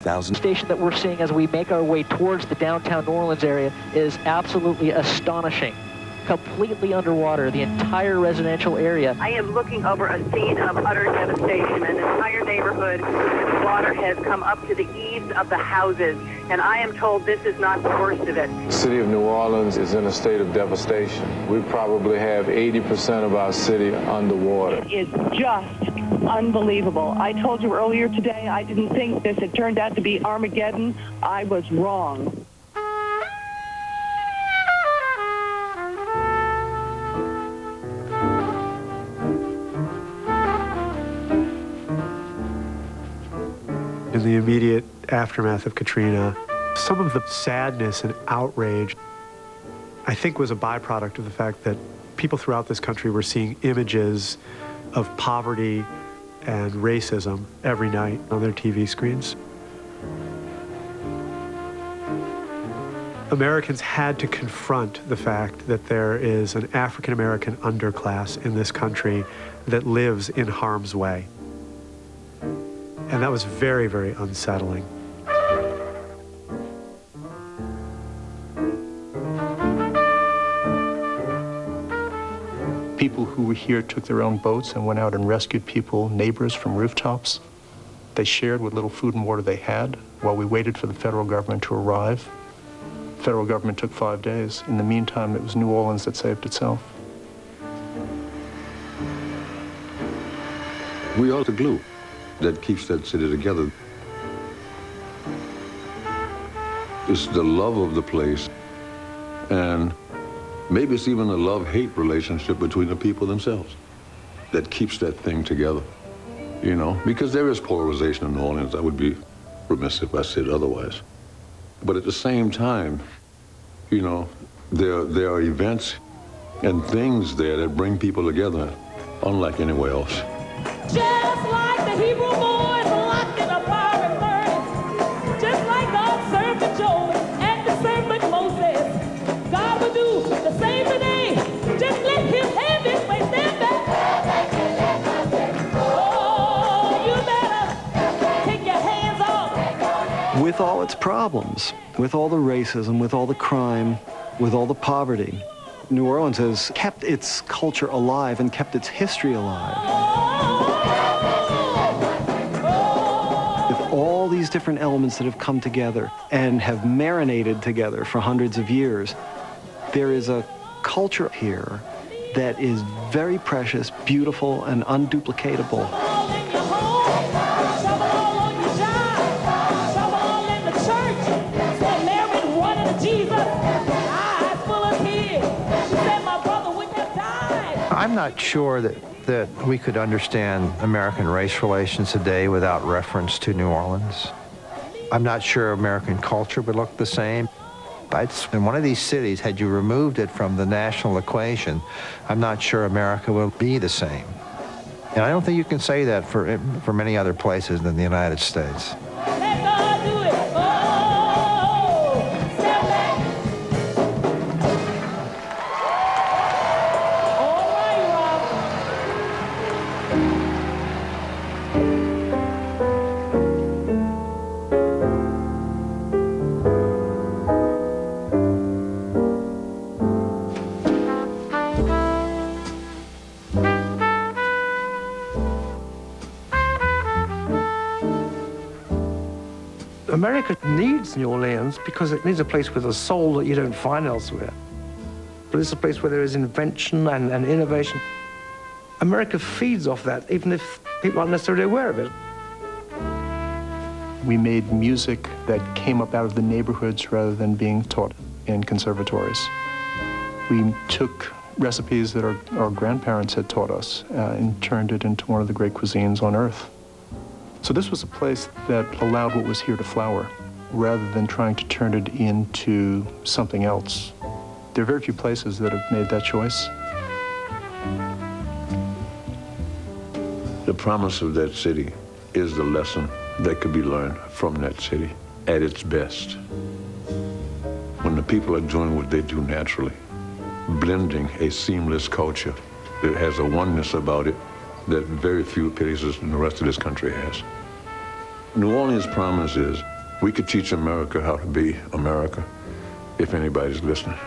5,000. The station that we're seeing as we make our way towards the downtown New Orleans area is absolutely astonishing. Completely underwater, the entire residential area. I am looking over a scene of utter devastation. An entire neighborhood, water has come up to the eaves of the houses, and I am told this is not the worst of it. The city of New Orleans is in a state of devastation. We probably have 80% of our city underwater. It is just unbelievable. I told you earlier today I didn't think this had turned out to be Armageddon. I was wrong. In the immediate aftermath of Katrina, some of the sadness and outrage, I think, was a byproduct of the fact that people throughout this country were seeing images of poverty and racism every night on their TV screens. Americans had to confront the fact that there is an African-American underclass in this country that lives in harm's way. And that was very, very unsettling. People who were here took their own boats and went out and rescued people, neighbors from rooftops. They shared what little food and water they had while we waited for the federal government to arrive. The federal government took 5 days. In the meantime, it was New Orleans that saved itself. We are the glue that keeps that city together. It's the love of the place, and maybe it's even a love-hate relationship between the people themselves that keeps that thing together, you know? Because there is polarization in New Orleans. I would be remiss if I said otherwise. But at the same time, you know, there are events and things there that bring people together, unlike anywhere else. Just like the Hebrew boys locked in a fiery furnace, just like God served to Job and the servant Moses, God will do the same today. Just let him have his way. Stand back. Oh, you better take your hands off. With all its problems, with all the racism, with all the crime, with all the poverty, New Orleans has kept its culture alive and kept its history alive. All these different elements that have come together and have marinated together for hundreds of years, there is a culture here that is very precious, beautiful, and unduplicatable. I'm not sure that we could understand American race relations today without reference to New Orleans. I'm not sure American culture would look the same. In one of these cities, had you removed it from the national equation, I'm not sure America will be the same. And I don't think you can say that for many other places than the United States. America needs New Orleans because it needs a place with a soul that you don't find elsewhere. But it's a place where there is invention and innovation. America feeds off that, even if people aren't necessarily aware of it. We made music that came up out of the neighborhoods rather than being taught in conservatories. We took recipes that our grandparents had taught us and turned it into one of the great cuisines on earth. So this was a place that allowed what was here to flower, rather than trying to turn it into something else. There are very few places that have made that choice. The promise of that city is the lesson that could be learned from that city at its best. When the people are doing what they do naturally, blending a seamless culture that has a oneness about it that very few places in the rest of this country has. New Orleans' promise is We could teach America how to be America, if anybody's listening.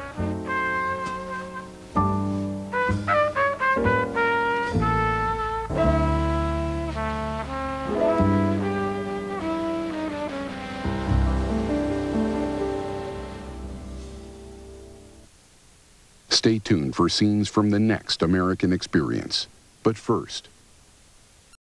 Stay tuned for scenes from the next American Experience. But first,